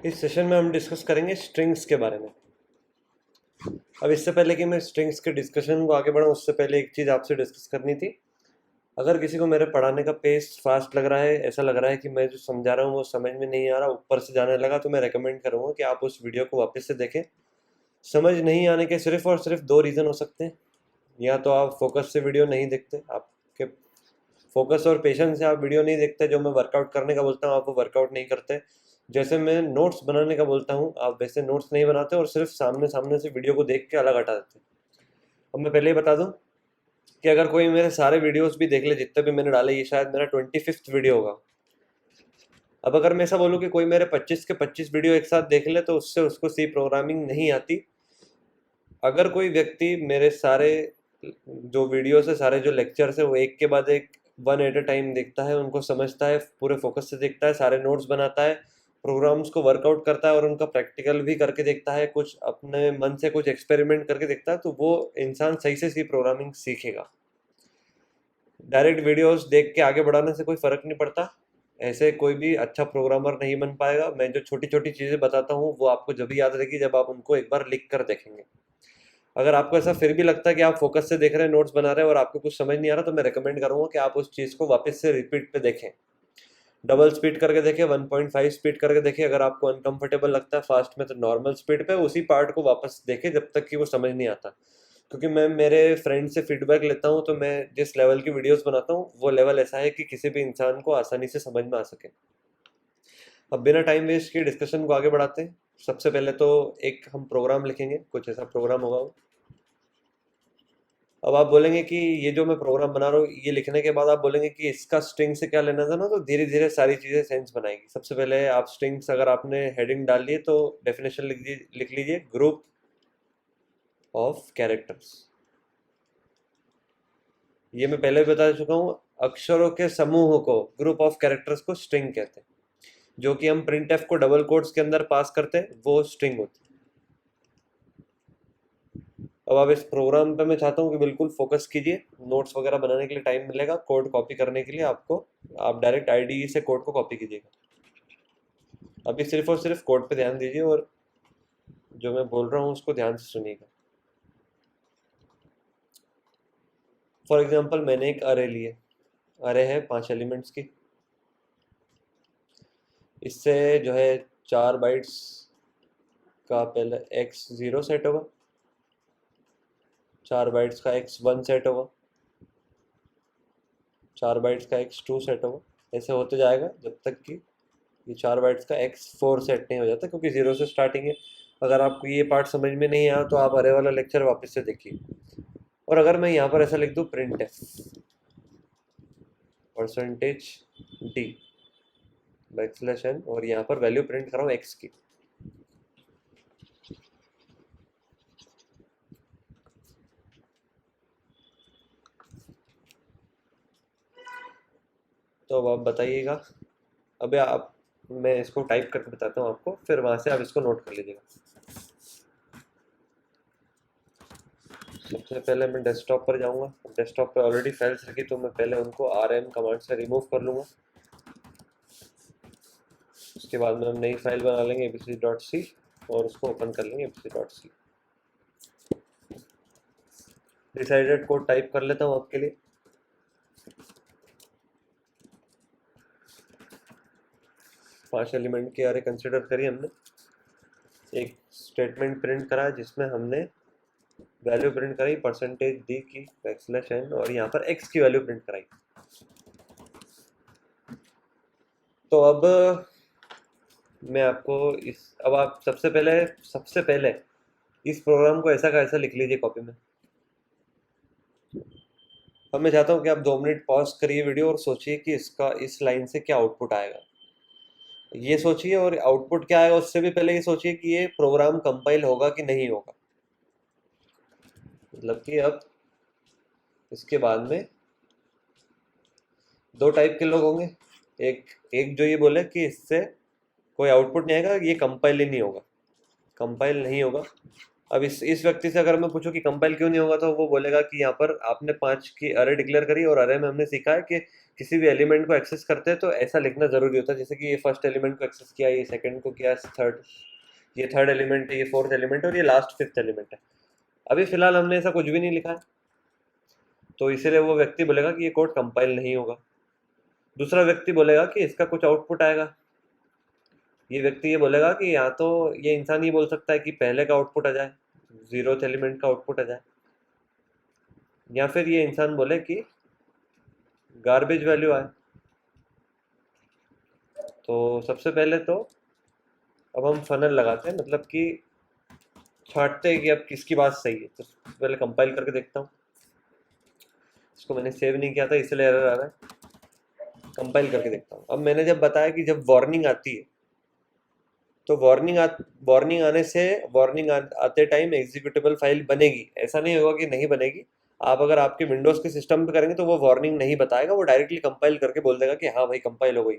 इस सेशन में हम डिस्कस करेंगे स्ट्रिंग्स के बारे में। अब इससे पहले कि मैं स्ट्रिंग्स के डिस्कशन को आगे बढ़ाऊँ, उससे पहले एक चीज़ आपसे डिस्कस करनी थी। अगर किसी को मेरे पढ़ाने का पेस फास्ट लग रहा है, ऐसा लग रहा है कि मैं जो समझा रहा हूँ वो समझ में नहीं आ रहा, ऊपर से जाने लगा, तो मैं रेकमेंड करूँगा कि आप उस वीडियो को वापस से देखें। समझ नहीं आने के सिर्फ और सिर्फ दो रीज़न हो सकते हैं। या तो आप फोकस से वीडियो नहीं देखते, आपके फोकस और पेशेंस से आप वीडियो नहीं देखते। जो मैं वर्कआउट करने का बोलता हूँ आप वो वर्कआउट नहीं करते। जैसे मैं नोट्स बनाने का बोलता हूँ आप वैसे नोट्स नहीं बनाते और सिर्फ सामने सामने से वीडियो को देख के अलग हटा देते। अब मैं पहले ही बता दूँ कि अगर कोई मेरे सारे वीडियोस भी देख ले, जितने भी मैंने डाले, ये शायद मेरा 25th वीडियो होगा। अब अगर मैं ऐसा बोलूँ कि कोई मेरे 25 के 25 वीडियो एक साथ देख ले तो उससे उसको सी प्रोग्रामिंग नहीं आती। अगर कोई व्यक्ति मेरे सारे जो वीडियोस है, सारे जो लेक्चर्स है, वो एक के बाद एक वन एट अ टाइम देखता है, उनको समझता है, पूरे फोकस से देखता है, सारे नोट्स बनाता है, प्रोग्राम्स को वर्कआउट करता है और उनका प्रैक्टिकल भी करके देखता है, कुछ अपने मन से कुछ एक्सपेरिमेंट करके देखता है, तो वो इंसान सही से सी प्रोग्रामिंग सीखेगा। डायरेक्ट वीडियोस देख के आगे बढ़ाने से कोई फ़र्क नहीं पड़ता। ऐसे कोई भी अच्छा प्रोग्रामर नहीं बन पाएगा। मैं जो छोटी छोटी चीज़ें बताता हूँ वो आपको जब भी याद रहेगी जब आप उनको एक बार लिख कर देखेंगे। अगर आपको ऐसा फिर भी लगता है कि आप फोकस से देख रहे हैं, नोट्स बना रहे हैं और आपको कुछ समझ नहीं आ रहा, तो मैं रिकमेंड करूँगा कि आप उस चीज़ को वापस से रिपीट पे देखें। डबल स्पीड करके देखें, 1.5 स्पीड करके देखें। अगर आपको अनकंफर्टेबल लगता है फास्ट में तो नॉर्मल स्पीड पे उसी पार्ट को वापस देखें जब तक कि वो समझ नहीं आता। क्योंकि मैं मेरे फ्रेंड से फीडबैक लेता हूँ, तो मैं जिस लेवल की वीडियोस बनाता हूँ वो लेवल ऐसा है कि किसी भी इंसान को आसानी से समझ में आ सके। अब बिना टाइम वेस्ट किए डिस्कशन को आगे बढ़ाते हैं। सबसे पहले तो एक हम प्रोग्राम लिखेंगे, कुछ ऐसा प्रोग्राम होगा वो। अब आप बोलेंगे कि ये जो मैं प्रोग्राम बना रहा हूँ, ये लिखने के बाद आप बोलेंगे कि इसका स्ट्रिंग से क्या लेना था ना, तो धीरे धीरे सारी चीज़ें सेंस बनाएगी। सबसे पहले आप स्ट्रिंग्स, अगर आपने हेडिंग डाल ली है तो डेफिनेशन लिख लीजिए, ग्रुप ऑफ कैरेक्टर्स। ये मैं पहले भी बता चुका हूँ, अक्षरों के समूह को, ग्रुप ऑफ कैरेक्टर्स को स्ट्रिंग कहते हैं। जो कि हम प्रिंट एफ को डबल कोट्स के अंदर पास करते हैं वो स्ट्रिंग होती है। अब आप इस प्रोग्राम पे मैं चाहता हूँ कि बिल्कुल फोकस कीजिए। नोट्स वगैरह बनाने के लिए टाइम मिलेगा, कोड कॉपी करने के लिए आपको, आप डायरेक्ट आईडीई से कोड को कॉपी कीजिएगा। अभी सिर्फ और सिर्फ कोड पे ध्यान दीजिए और जो मैं बोल रहा हूँ उसको ध्यान से सुनिएगा। फॉर एग्जाम्पल मैंने एक अरे लिए, अरे है 5 एलिमेंट्स की। इससे जो है 4 बाइट्स का पहले x0 सेट होगा, 4 बाइट्स का x1 सेट होगा, 4 बाइट्स का x2 सेट होगा। ऐसे होते जाएगा जब तक कि ये 4 बाइट्स का x4 सेट नहीं हो जाता, क्योंकि 0 से स्टार्टिंग है। अगर आपको ये पार्ट समझ में नहीं आया तो आप अरे वाला लेक्चर वापस से देखिए। और अगर मैं यहाँ पर ऐसा लिख दूँ, print f percentage d backslash n, और यहाँ पर वैल्यू प्रिंट कर रहा हूँ एक्स की, तो अब आप बताइएगा। अब आप, मैं इसको टाइप करके बताता हूँ आपको, फिर वहाँ से आप इसको नोट कर लीजिएगा। सबसे पहले मैं डेस्कटॉप पर जाऊँगा। डेस्कटॉप पर ऑलरेडी फाइल्स रखी, तो मैं पहले उनको rm कमांड से रिमूव कर लूँगा। उसके बाद में हम नई फाइल बना लेंगे abc.c और उसको ओपन कर लेंगे abc.c। डिसाइडेड कोड टाइप कर लेता हूँ आपके लिए। पांच एलिमेंट के अरे कंसिडर करिए हमने। एक स्टेटमेंट प्रिंट करा है जिसमें हमने वैल्यू प्रिंट कराई परसेंटेज डी की बैकस्लैश एन, और यहाँ पर एक्स की वैल्यू प्रिंट कराई। तो अब मैं आपको अब आप सबसे पहले इस प्रोग्राम को ऐसा का ऐसा लिख लीजिए कॉपी में। अब मैं चाहता हूँ कि आप 2 मिनट पॉज करिए वीडियो और सोचिए कि इसका इस लाइन से क्या आउटपुट आएगा। ये सोचिए, और आउटपुट क्या आएगा उससे भी पहले ये सोचिए कि ये प्रोग्राम कंपाइल होगा कि नहीं होगा। मतलब कि अब इसके बाद में दो टाइप के लोग होंगे। एक एक जो ये बोले कि इससे कोई आउटपुट नहीं आएगा, ये कंपाइल ही नहीं होगा, कंपाइल नहीं होगा। अब इस व्यक्ति से अगर मैं पूछूं कि कंपाइल क्यों नहीं होगा, तो वो बोलेगा कि यहाँ पर आपने 5 की अरे डिक्लेयर करी और अरे में हमने सीखा है कि किसी भी एलिमेंट को एक्सेस करते हैं तो ऐसा लिखना जरूरी होता है, जैसे कि ये फर्स्ट एलिमेंट को एक्सेस किया, ये सेकंड को किया, ये थर्ड एलिमेंट है, ये फोर्थ एलिमेंट है और ये लास्ट फिफ्थ एलिमेंट है। अभी फिलहाल हमने ऐसा कुछ भी नहीं लिखा है, तो इसीलिए वो व्यक्ति बोलेगा कि ये कोड कंपाइल नहीं होगा। दूसरा व्यक्ति बोलेगा कि इसका कुछ आउटपुट आएगा। ये व्यक्ति ये बोलेगा कि या तो ये इंसान ही बोल सकता है कि पहले का आउटपुट आ जाए, 0th एलिमेंट का आउटपुट आ जाए, या फिर ये इंसान बोले कि गार्बेज वैल्यू आए। तो सबसे पहले तो अब हम फनल लगाते हैं, मतलब कि छांटते हैं कि अब किसकी बात सही है। तो पहले कंपाइल करके देखता हूँ। इसको मैंने सेव नहीं किया था इसलिए एरर आ रहा है। कंपाइल करके देखता हूँ। अब मैंने जब बताया कि जब वार्निंग आती है तो वार्निंग आते टाइम एग्जीक्यूटेबल फाइल बनेगी, ऐसा नहीं होगा कि नहीं बनेगी। आप अगर आपके विंडोज़ के सिस्टम पे करेंगे तो वो वार्निंग नहीं बताएगा, वो डायरेक्टली कंपाइल करके बोल देगा कि हाँ भाई कंपाइल हो गई।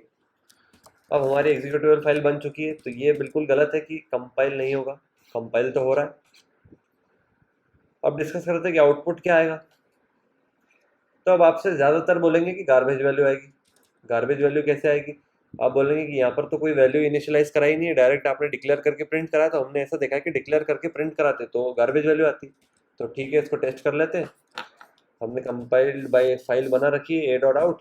अब हमारी एग्जीक्यूटेबल फाइल बन चुकी है, तो ये बिल्कुल गलत है कि कंपाइल नहीं होगा, कंपाइल तो हो रहा है। अब डिस्कस करते हैं कि आउटपुट क्या आएगा। तो अब आपसे ज़्यादातर बोलेंगे कि गार्बेज वैल्यू आएगी। गार्बेज वैल्यू कैसे आएगी? आप बोलेंगे कि यहाँ पर तो कोई वैल्यू इनिशियलाइज कराई नहीं है, डायरेक्ट आपने डिक्लेयर करके प्रिंट करा, तो हमने ऐसा देखा है कि डिक्लेयर करके प्रिंट कराते तो गार्बेज वैल्यू आती। तो ठीक है, इसको टेस्ट कर लेते हैं। हमने कंपाइल्ड बाय फाइल बना रखी है a डॉट आउट।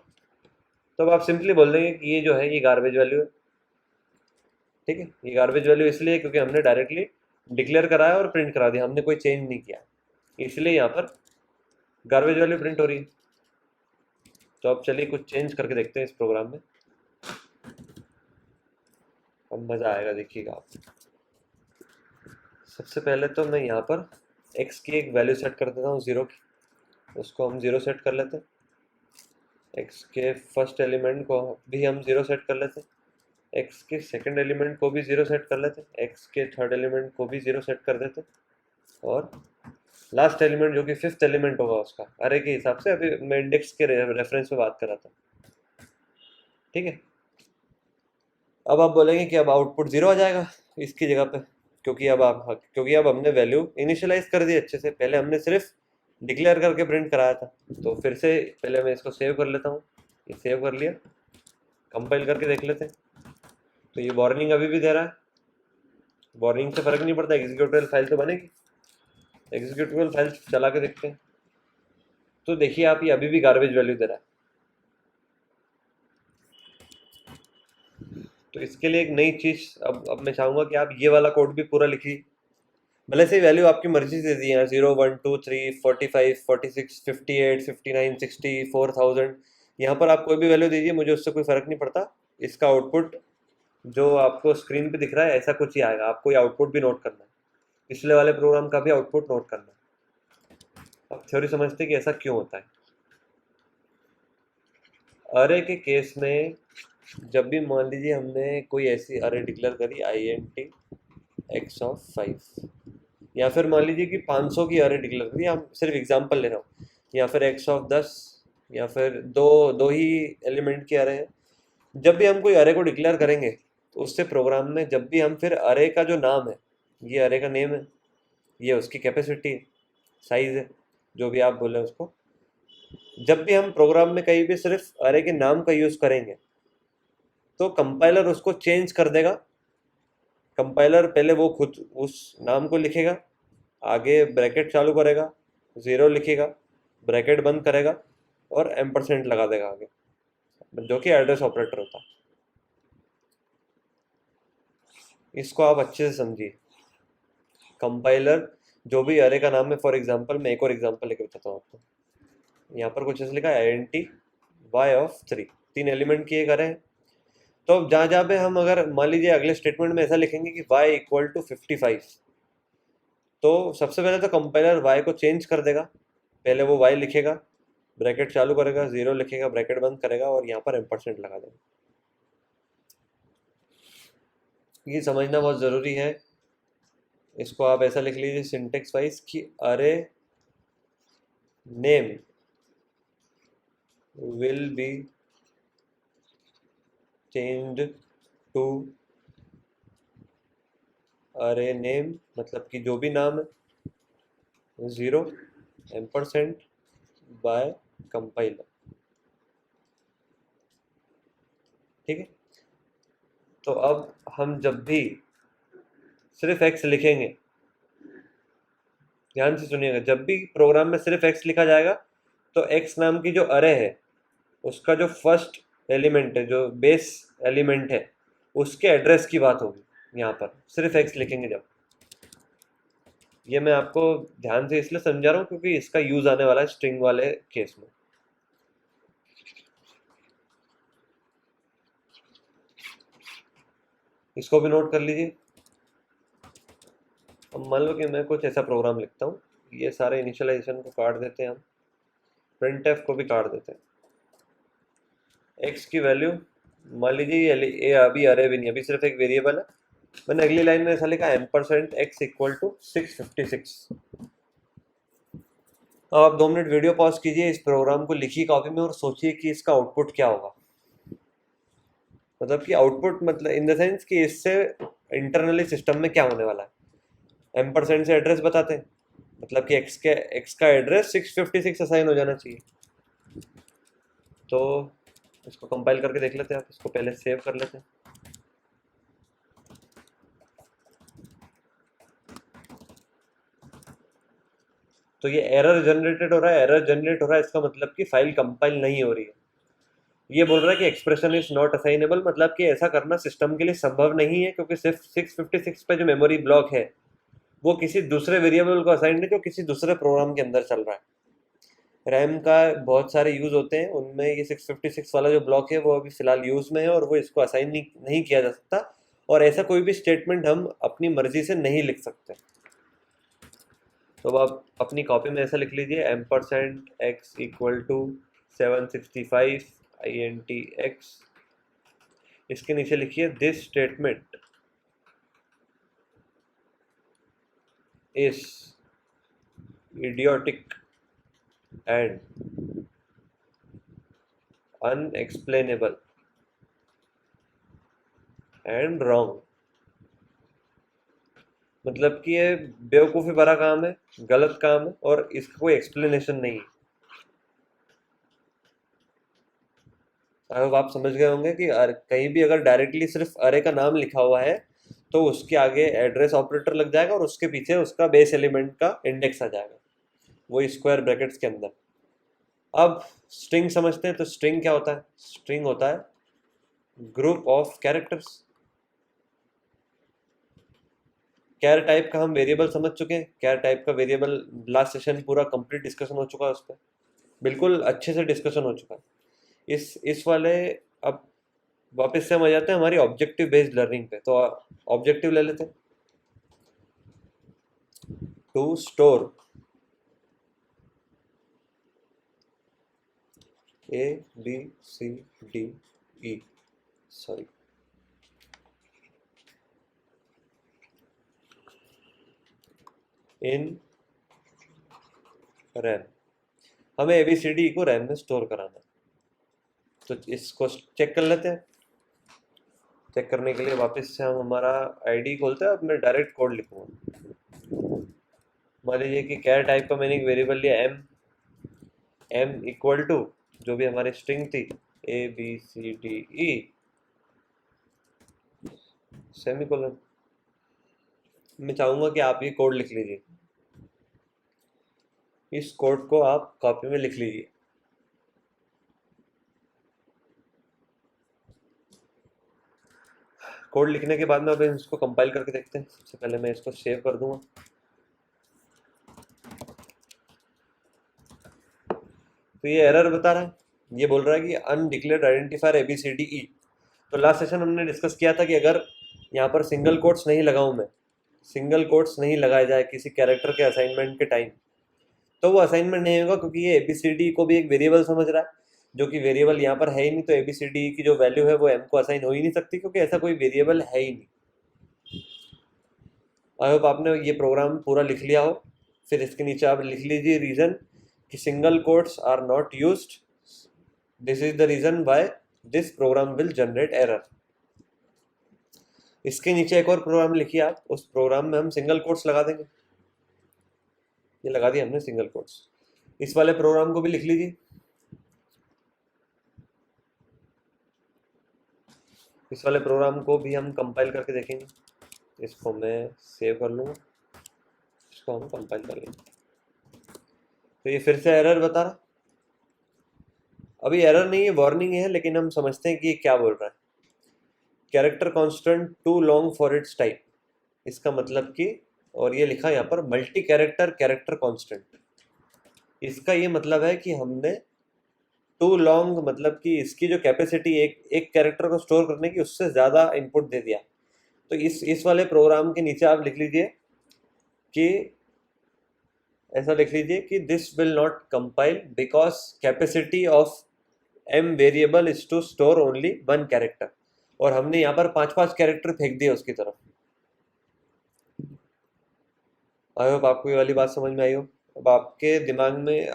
तो अब आप सिंपली बोल देंगे कि ये जो है ये गार्बेज वैल्यू है। ठीक है, ये गार्बेज वैल्यू इसलिए क्योंकि हमने डायरेक्टली डिक्लेयर कराया और प्रिंट करा दिया, हमने कोई चेंज नहीं किया, इसलिए यहाँ पर गार्बेज वैल्यू प्रिंट हो रही है। तो अब चलिए कुछ चेंज करके देखते हैं इस प्रोग्राम में, अब मज़ा आएगा, देखिएगा आप। सबसे पहले तो मैं यहाँ पर x की एक वैल्यू सेट कर देता हूँ 0 की, उसको हम 0 सेट कर लेते हैं। x के फर्स्ट एलिमेंट को भी हम 0 सेट कर लेते हैं, x के सेकंड एलिमेंट को भी 0 सेट कर लेते हैं, x के थर्ड एलिमेंट को भी 0 सेट कर देते हैं, और लास्ट एलिमेंट जो कि फिफ्थ एलिमेंट होगा उसका अरे के हिसाब से, अभी मैं इंडेक्स के रेफरेंस में बात कर रहा था। ठीक है, अब आप बोलेंगे कि अब आउटपुट 0 आ जाएगा इसकी जगह पे, क्योंकि अब हमने वैल्यू इनिशियलाइज कर दी अच्छे से, पहले हमने सिर्फ डिक्लेयर करके प्रिंट कराया था। तो फिर से पहले मैं इसको सेव कर लेता हूँ, ये सेव कर लिया, कंपाइल करके देख लेते हैं। तो ये वार्निंग अभी भी दे रहा है, वार्निंग से फ़र्क नहीं पड़ता, एग्जीक्यूटेबल फाइल तो बनेगी। एग्जीक्यूटेबल फाइल चला के देखते हैं, तो देखिए आप, ये अभी भी गार्बेज वैल्यू दे रहा है। तो इसके लिए एक नई चीज़, अब मैं चाहूँगा कि आप ये वाला कोड भी पूरा लिखिए। भले से वैल्यू आपकी मर्जी से दी है, 0 1 2 3 45 46 58 59 60 4000, यहाँ पर आप कोई भी वैल्यू दीजिए, मुझे उससे कोई फ़र्क नहीं पड़ता। इसका आउटपुट जो आपको स्क्रीन पे दिख रहा है ऐसा कुछ ही आएगा, आपको ये आउटपुट भी नोट करना है, पिछले वाले प्रोग्राम का भी आउटपुट नोट करना है। अब थ्योरी समझते हैं कि ऐसा क्यों होता है। अरे के केस में जब भी मान लीजिए हमने कोई ऐसी अरे डिक्लेयर करी int x ऑफ 5, या फिर मान लीजिए कि 500 की अरे डिक्लेयर करी, हम सिर्फ एग्जांपल ले रहा हूँ, या फिर x ऑफ 10, या फिर दो दो ही एलिमेंट की अरे है। जब भी हम कोई अरे को डिक्लेयर करेंगे तो उससे प्रोग्राम में जब भी हम फिर अरे का जो नाम है, ये अरे का नेम है, ये उसकी कैपेसिटी है, साइज है, जो भी आप बोले उसको, जब भी हम प्रोग्राम में कहीं भी सिर्फ अरे के नाम का यूज़ करेंगे तो कंपाइलर उसको चेंज कर देगा। कंपाइलर पहले वो खुद उस नाम को लिखेगा, आगे ब्रैकेट चालू करेगा, 0 लिखेगा, ब्रैकेट बंद करेगा और एम्परसेंट लगा देगा आगे, जो कि एड्रेस ऑपरेटर होता है। इसको आप अच्छे से समझिए। कंपाइलर जो भी अरे का नाम है, फॉर एग्जांपल मैं एक और एग्जांपल लेकर बताता हूँ आपको। यहाँ पर कुछ ऐसे लिखा है int y ऑफ 3, 3 एलिमेंट की एक अरे है। तो अब जहाँ जहाँ पे हम अगर मान लीजिए अगले स्टेटमेंट में ऐसा लिखेंगे कि y इक्वल टू 55, तो सबसे पहले तो कंपाइलर y को चेंज कर देगा, पहले वो y लिखेगा, ब्रैकेट चालू करेगा, 0 लिखेगा, ब्रैकेट बंद करेगा और यहाँ पर एम्परसेंट लगा देगा। ये समझना बहुत ज़रूरी है। इसको आप ऐसा लिख लीजिए सिंटेक्स वाइज कि array name will be changed to array name, मतलब कि जो भी नाम है 0 एम्परसेंड बाय कंपाइलर। ठीक है, तो अब हम जब भी सिर्फ x लिखेंगे, ध्यान से सुनिएगा, जब भी प्रोग्राम में सिर्फ x लिखा जाएगा तो x नाम की जो अरे है उसका जो फर्स्ट एलिमेंट है, जो बेस एलिमेंट है, उसके एड्रेस की बात होगी यहाँ पर सिर्फ x लिखेंगे जब। ये मैं आपको ध्यान से इसलिए समझा रहा हूँ क्योंकि इसका यूज आने वाला है स्ट्रिंग वाले केस में। इसको भी नोट कर लीजिए। अब मान लो कि मैं कुछ ऐसा प्रोग्राम लिखता हूँ, ये सारे इनिशियलाइजेशन को काट देते हैं हम, printf को भी काट देते हैं। x की वैल्यू मान लीजिए ये अभी अरे भी नहीं, अभी सिर्फ एक वेरिएबल है। मैंने अगली लाइन में ऐसा लिखा एम्परसेंड x इक्वल टू 656। अब आप 2 मिनट वीडियो पॉज कीजिए, इस प्रोग्राम को लिखिए कॉपी में और सोचिए कि इसका आउटपुट क्या होगा। मतलब कि आउटपुट मतलब इन द सेंस कि इससे इंटरनली सिस्टम में क्या होने वाला है। एम्परसेंड से एड्रेस बताते हैं, मतलब कि x का एड्रेस 656 असाइन हो जाना चाहिए। तो इसको कंपाइल करके देख लेते हैं, आप इसको पहले सेव कर लेते हैं। तो ये एरर जनरेटेड हो रहा है, एरर जनरेट हो रहा है, इसका मतलब कि फाइल कंपाइल नहीं हो रही है। ये बोल रहा है कि एक्सप्रेशन इज नॉट असाइनेबल, मतलब कि ऐसा करना सिस्टम के लिए संभव नहीं है क्योंकि सिर्फ 656 पे जो मेमोरी ब्लॉक है वो किसी दूसरे वेरिएबल को असाइन है जो किसी दूसरे प्रोग्राम के अंदर चल रहा है। रैम का बहुत सारे यूज होते हैं, उनमें ये 656 वाला जो ब्लॉक है वो अभी फिलहाल यूज में है और वो इसको असाइन नहीं किया जा सकता, और ऐसा कोई भी स्टेटमेंट हम अपनी मर्जी से नहीं लिख सकते। तो आप अपनी कॉपी में ऐसा लिख लीजिए ampersand x equal to 765 INT x। इसके नीचे लिखिए this statement is idiotic and unexplainable and wrong। मतलब कि ये बेवकूफ़ी भरा काम है, गलत काम है और इसका कोई एक्सप्लेनेशन नहीं है। अब आप समझ गए होंगे कि कहीं भी अगर डायरेक्टली सिर्फ अरे का नाम लिखा हुआ है तो उसके आगे एड्रेस ऑपरेटर लग जाएगा और उसके पीछे उसका बेस एलिमेंट का इंडेक्स आ जाएगा, वही स्क्वायर ब्रैकेट्स के अंदर। अब स्ट्रिंग समझते हैं, तो स्ट्रिंग क्या होता है? स्ट्रिंग होता है group of characters. Char type का हम वेरिएबल समझ चुके हैं, कैर टाइप का वेरिएबल लास्ट सेशन पूरा कंप्लीट डिस्कशन हो चुका है, उस पर बिल्कुल अच्छे से डिस्कशन हो चुका है। इस वाले अब वापस से हम आ जाते हैं हमारी ऑब्जेक्टिव बेस्ड लर्निंग पे। तो ऑब्जेक्टिव ले लेते हैं, to store ABCDE, sorry, in RAM. हमें ABCD को रैम में स्टोर कराना है, तो इसको चेक कर लेते हैं। चेक करने के लिए वापस से हम हमारा आईडी खोलते हैं। अब मैं डायरेक्ट कोड लिखूंगा। मान लीजिए कि कैर टाइप का मैंने एक वेरिएबल लिया m इक्वल टू जो भी हमारी स्ट्रिंग थी ABCDE सेमीकोलन। मैं चाहूंगा कि आप ये कोड लिख लीजिए, इस कोड को आप कॉपी में लिख लीजिए। कोड लिखने के बाद में अब इसको कंपाइल करके देखते हैं। सबसे पहले मैं इसको सेव कर दूंगा। तो ये एरर बता रहा है, ये बोल रहा है कि अनडिक्लेयर्ड आइडेंटिफायर ABCDE। तो लास्ट सेशन हमने डिस्कस किया था कि अगर यहाँ पर सिंगल कोट्स नहीं लगाऊं, मैं सिंगल कोट्स नहीं लगाए जाए किसी कैरेक्टर के असाइनमेंट के टाइम, तो वो असाइनमेंट नहीं होगा क्योंकि ये ABCD को भी एक वेरिएबल समझ रहा है, जो कि वेरिएबल यहाँ पर है ही नहीं। तो ABCD की जो वैल्यू है वो m को असाइन हो ही नहीं सकती क्योंकि ऐसा कोई वेरिएबल है ही नहीं। आई होप आपने ये प्रोग्राम पूरा लिख लिया हो। फिर इसके नीचे आप लिख लीजिए रीजन कि single quotes are not used, this is the reason why this program will generate error. इसके नीचे एक और प्रोग्राम लिखिए आप, उस प्रोग्राम में हम सिंगल कोट्स लगा देंगे। ये लगा दिया हमने सिंगल कोट्स। इस वाले प्रोग्राम को भी लिख लीजिए। इस वाले प्रोग्राम को भी हम कंपाइल करके देखेंगे। इसको मैं सेव कर लूँगा, इसको हम कंपाइल कर लेंगे। तो ये फिर से एरर बता रहा, अभी एरर नहीं है, वार्निंग है, लेकिन हम समझते हैं कि ये क्या बोल रहा है। Character constant too long for its type, इसका मतलब कि, और ये लिखा यहाँ पर मल्टी कैरेक्टर कैरेक्टर कांस्टेंट, इसका ये मतलब है कि हमने टू लॉन्ग, मतलब कि इसकी जो कैपेसिटी एक एक कैरेक्टर को स्टोर करने की, उससे ज़्यादा इनपुट दे दिया। तो इस वाले प्रोग्राम के नीचे आप लिख लीजिए कि, ऐसा लिख लीजिए कि this will not compile because capacity of m variable is to store only one character, और हमने यहाँ पर 5-5 कैरेक्टर फेंक दिए उसकी तरफ। आई होप आपको ये वाली बात समझ में आई हो। अब आपके दिमाग में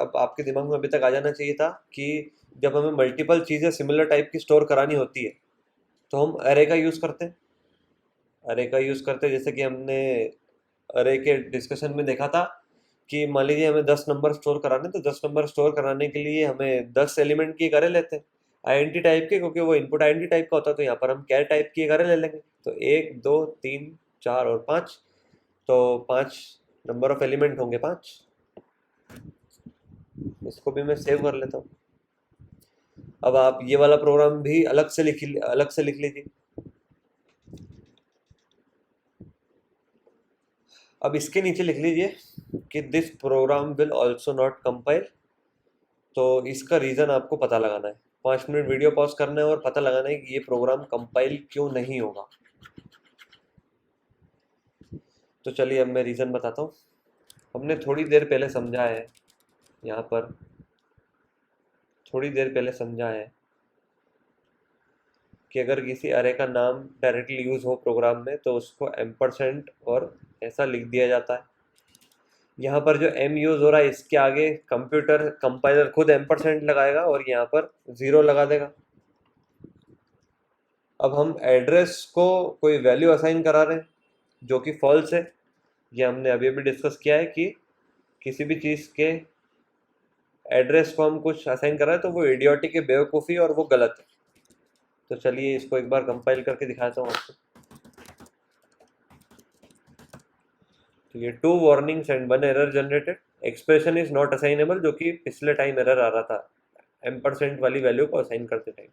अभी तक आ जाना चाहिए था कि जब हमें मल्टीपल चीज़ें सिमिलर टाइप की स्टोर करानी होती है तो हम अरे का यूज़ करते हैं। जैसे कि हमने अरे के डिस्कशन में देखा था कि मान लीजिए हमें 10 नंबर स्टोर कराने, तो 10 नंबर स्टोर कराने के लिए हमें 10 एलिमेंट की एक अरे लेते हैं आईडेंटिटी टाइप के, क्योंकि वो इनपुट आईडेंटिटी टाइप का होता है। तो यहाँ पर हम कैर टाइप की एक अरे ले लेंगे। तो 1 2 3 4 और 5, तो 5 नंबर ऑफ एलिमेंट होंगे 5। इसको भी मैं सेव कर लेता हूँ। अब आप ये वाला प्रोग्राम भी अलग से लिख लीजिए। अब इसके नीचे लिख लीजिए कि this program will also not compile. तो इसका रीज़न आपको पता लगाना है। 5 मिनट वीडियो पॉज करना है और पता लगाना है कि ये प्रोग्राम कंपाइल क्यों नहीं होगा। तो चलिए अब मैं रीज़न बताता हूँ। हमने थोड़ी देर पहले समझा है, यहाँ पर थोड़ी देर पहले समझा है कि अगर किसी अरे का नाम डायरेक्टली यूज़ हो प्रोग्राम में तो उसको एम्परसेंट और ऐसा लिख दिया जाता है। यहाँ पर जो एम यूज़ हो रहा है इसके आगे कंप्यूटर कंपाइलर खुद एम्परसेंट लगाएगा और यहाँ पर 0 लगा देगा। अब हम एड्रेस को कोई वैल्यू असाइन करा रहे हैं जो कि फॉल्स है। ये हमने अभी अभी डिस्कस किया है कि किसी भी चीज़ के एड्रेस को हम कुछ असाइन कर रहे हैं तो वो इडियोटिक है, बेवकूफ़ी, और वो गलत है। तो चलिए इसको एक बार कंपाइल करके दिखाता हूँ आपको। तो ये 2 warnings and 1 error generated, expression is not assignable, जो कि पिछले टाइम एरर आ रहा था एम्परसेंट वाली वैल्यू को असाइन करते टाइम।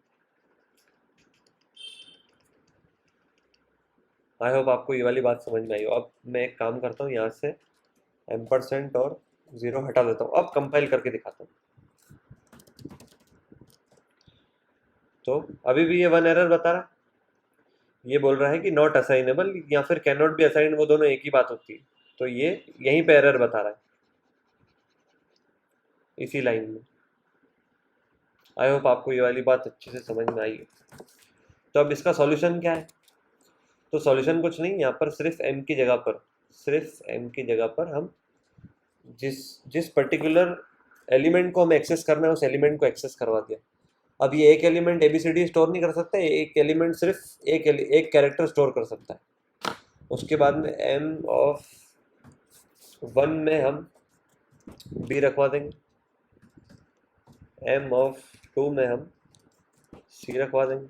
आई होप आपको ये वाली बात समझ में आई हो। अब मैं एक काम करता हूँ, यहाँ से एम्परसेंट और 0 हटा देता हूँ। अब कंपाइल करके दिखाता हूँ। तो अभी भी ये 1 एरर बता रहा है, ये बोल रहा है कि नॉट असाइनेबल या फिर कैन नॉट बी असाइंड, वो दोनों एक ही बात होती है। तो ये यहीं पे एरर बता रहा है इसी लाइन में। आई होप आपको ये वाली बात अच्छे से समझ में आई है। तो अब इसका सॉल्यूशन क्या है? तो सॉल्यूशन कुछ नहीं, यहाँ पर सिर्फ m की जगह पर हम जिस पर्टिकुलर एलिमेंट को हमें एक्सेस करना है उस एलिमेंट को एक्सेस करवा दिया। अब ये एक एलिमेंट ABCD स्टोर नहीं कर सकता, एक एलिमेंट सिर्फ एक कैरेक्टर स्टोर कर सकता है। उसके बाद में m(1) में हम b रखवा देंगे, m(2) में हम c रखवा देंगे,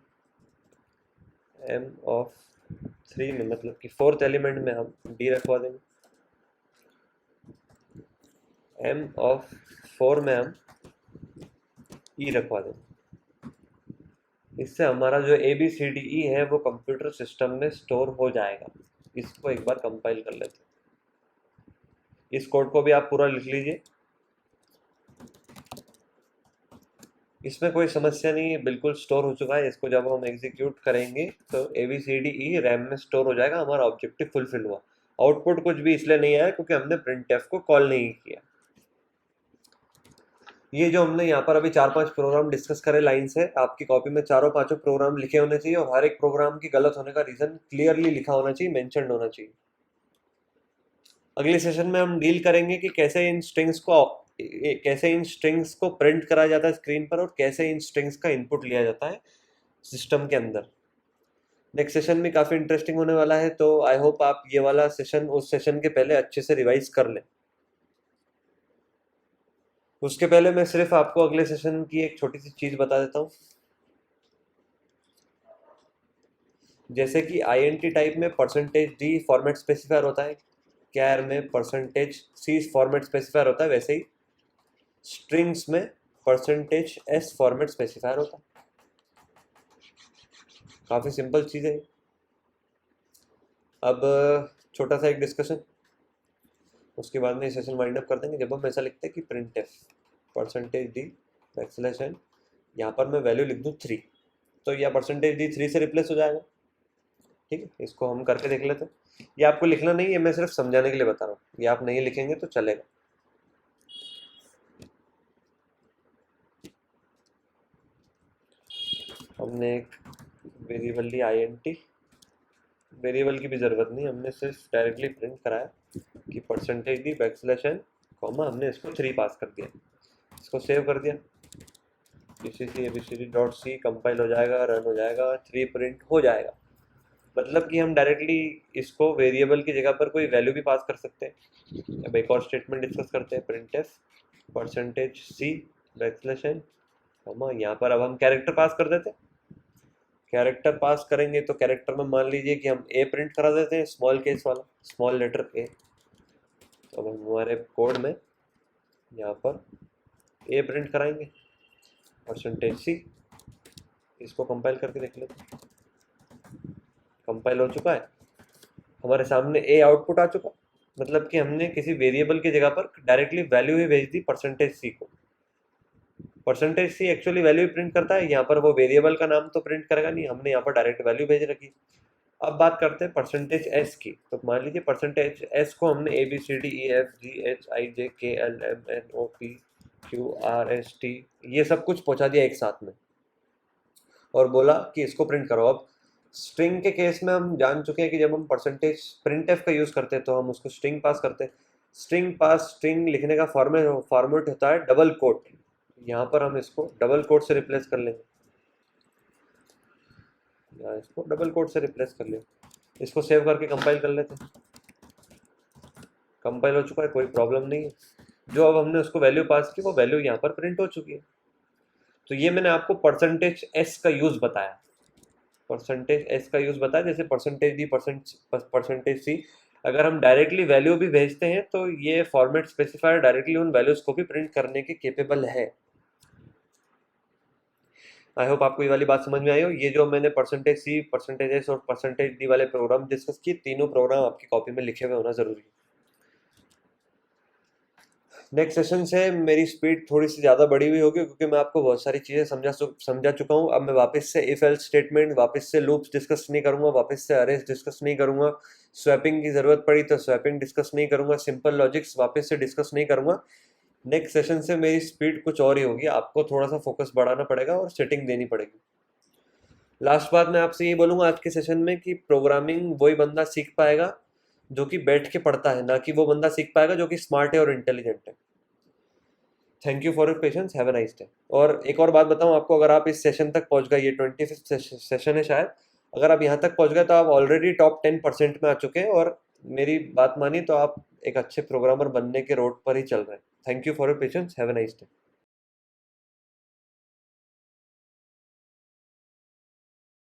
m(3) में, मतलब कि 4th एलिमेंट में हम d रखवा देंगे, m(4) में हम e रखवा देंगे। इससे हमारा जो ABCDE है वो कंप्यूटर सिस्टम में स्टोर हो जाएगा। इसको एक बार कंपाइल कर लेते हैं। इस कोड को भी आप पूरा लिख लीजिए, इसमें कोई समस्या नहीं है, बिल्कुल स्टोर हो चुका है। इसको जब हम एग्जीक्यूट करेंगे तो ABCDE रैम में स्टोर हो जाएगा, हमारा ऑब्जेक्टिव फुलफिल हुआ। आउटपुट कुछ भी इसलिए नहीं आया क्योंकि हमने printf को कॉल नहीं किया। ये जो हमने यहाँ पर अभी 4-5 प्रोग्राम डिस्कस करे लाइन से, आपकी कॉपी में चारों पांचों प्रोग्राम लिखे होने चाहिए और हर एक प्रोग्राम की गलत होने का रीजन क्लियरली लिखा होना चाहिए, मेंशन्ड होना चाहिए। अगले सेशन में हम डील करेंगे कि कैसे इन स्ट्रिंग्स को प्रिंट करा जाता है स्क्रीन पर और कैसे इन स्ट्रिंग्स का इनपुट लिया जाता है सिस्टम के अंदर। नेक्स्ट सेशन भी काफ़ी इंटरेस्टिंग होने वाला है, तो आई होप आप ये वाला सेशन उस सेशन के पहले अच्छे से रिवाइज कर लें। उसके पहले मैं सिर्फ आपको अगले सेशन की एक छोटी सी चीज़ बता देता हूँ। जैसे कि आईएनटी टाइप में परसेंटेज डी फॉर्मेट स्पेसिफायर होता है, कैर में परसेंटेज सी फॉर्मेट स्पेसिफायर होता है, वैसे ही स्ट्रिंग्स में परसेंटेज एस फॉर्मेट स्पेसिफायर होता है। काफ़ी सिंपल चीज़ है। अब छोटा सा एक डिस्कशन, उसके बाद में सेशन वाइंड अप कर देंगे। जब हम ऐसा लिखते हैं कि print f percentage d backslash, यहाँ पर मैं वैल्यू लिख दूँ 3, तो यह परसेंटेज डी 3 से रिप्लेस हो जाएगा। ठीक है, इसको हम करके देख लेते हैं। ये आपको लिखना नहीं है, मैं सिर्फ समझाने के लिए बता रहा हूँ, ये आप नहीं लिखेंगे तो चलेगा। हमने एक वेरिएबल ली INT, वेरिएबल की भी ज़रूरत नहीं, हमने सिर्फ डायरेक्टली प्रिंट कराया कि percentage d backslash n comma, हमने इसको 3 पास कर दिया। इसको सेव कर दिया, abcd.c कंपाइल हो जाएगा, रन हो जाएगा, 3 प्रिंट हो जाएगा। मतलब कि हम डायरेक्टली इसको वेरिएबल की जगह पर कोई वैल्यू भी पास कर सकते हैं। अब एक और स्टेटमेंट डिस्कस करते हैं, प्रिंट एफ परसेंटेज सी बैकस्लैश एन कॉमा, यहाँ पर अब हम कैरेक्टर पास कर देते हैं। कैरेक्टर पास करेंगे तो कैरेक्टर में मान लीजिए कि हम ए प्रिंट करा देते हैं, स्मॉल केस वाला, स्मॉल लेटर ए। तो अब हम हमारे कोड में यहाँ पर ए प्रिंट कराएंगे, परसेंटेज सी। इसको कंपाइल करके देख लेते हैं, कंपाइल हो चुका है, हमारे सामने ए आउटपुट आ चुका। मतलब कि हमने किसी वेरिएबल की जगह पर डायरेक्टली वैल्यू ही भेज दी परसेंटेज सी को। परसेंटेज सी एक्चुअली वैल्यू ही प्रिंट करता है, यहाँ पर वो वेरिएबल का नाम तो प्रिंट करेगा नहीं, हमने यहाँ पर डायरेक्ट वैल्यू भेज रखी। अब बात करते हैं परसेंटेज एस की। तो मान लीजिए परसेंटेज एस को हमने ABCDEFGHIJKLMNOPQRST ये सब कुछ पहुंचा दिया एक साथ में, और बोला कि इसको प्रिंट करो। अब स्ट्रिंग के केस में हम जान चुके हैं कि जब हम परसेंटेज प्रिंट एफ का यूज़ करते हैं तो हम उसको स्ट्रिंग पास करते हैं। स्ट्रिंग पास, स्ट्रिंग लिखने का फॉर्मेट होता है डबल कोट। यहाँ पर हम इसको डबल कोट से रिप्लेस कर लेंगे, या इसको डबल कोट से रिप्लेस कर लेंगे। इसको सेव करके कंपाइल कर लेते हैं। कंपाइल हो चुका है, कोई प्रॉब्लम नहीं है। जो अब हमने उसको वैल्यू पास की वो वैल्यू यहाँ पर प्रिंट हो चुकी है। तो ये मैंने आपको परसेंटेज एस का यूज़ बताया, परसेंटेज एस का यूज़ बताया। जैसे परसेंटेज डी परसेंटेज सी, अगर हम डायरेक्टली वैल्यू भी भेजते हैं तो ये फॉर्मेट स्पेसिफायर डायरेक्टली उन वैल्यूज़ को भी प्रिंट करने के केपेबल है। आई होप आपको ये वाली बात समझ में आई हो। ये जो मैंने परसेंटेज सी, परसेंटेज एस और परसेंटेज डी वाले प्रोग्राम डिस्कस किए, तीनों प्रोग्राम आपकी कॉपी में लिखे हुए होना ज़रूरी है। नेक्स्ट सेशन से मेरी स्पीड थोड़ी सी ज़्यादा बढ़ी हुई होगी, क्योंकि मैं आपको बहुत सारी चीज़ें समझा चुका हूँ। अब मैं वापस से इफ एल्स स्टेटमेंट, वापस से लूप्स डिस्कस नहीं करूँगा, वापस से अरेज डिस्कस नहीं करूँगा, स्वैपिंग की ज़रूरत पड़ी तो स्वैपिंग डिस्कस नहीं करूँगा, सिंपल लॉजिक्स वापस से डिस्कस नहीं करूँगा। नेक्स्ट सेशन से मेरी स्पीड कुछ और ही होगी, आपको थोड़ा सा फोकस बढ़ाना पड़ेगा और सेटिंग देनी पड़ेगी। लास्ट बात मैं आपसे ये बोलूँगा आज के सेशन में कि प्रोग्रामिंग वही बंदा सीख पाएगा जो कि बैठ के पढ़ता है, ना कि वो बंदा सीख पाएगा जो कि स्मार्ट है और इंटेलिजेंट है। Thank you for your patience, have a nice day. और एक और बात बताऊं आपको, अगर आप इस सेशन तक पहुंच गए, ये 25th सेशन है शायद, अगर आप यहाँ तक पहुंच गए तो आप ऑलरेडी टॉप 10% में आ चुके हैं, और मेरी बात मानी तो आप एक अच्छे प्रोग्रामर बनने के रोड पर ही चल रहे हैं। Thank you for your patience, have a nice day.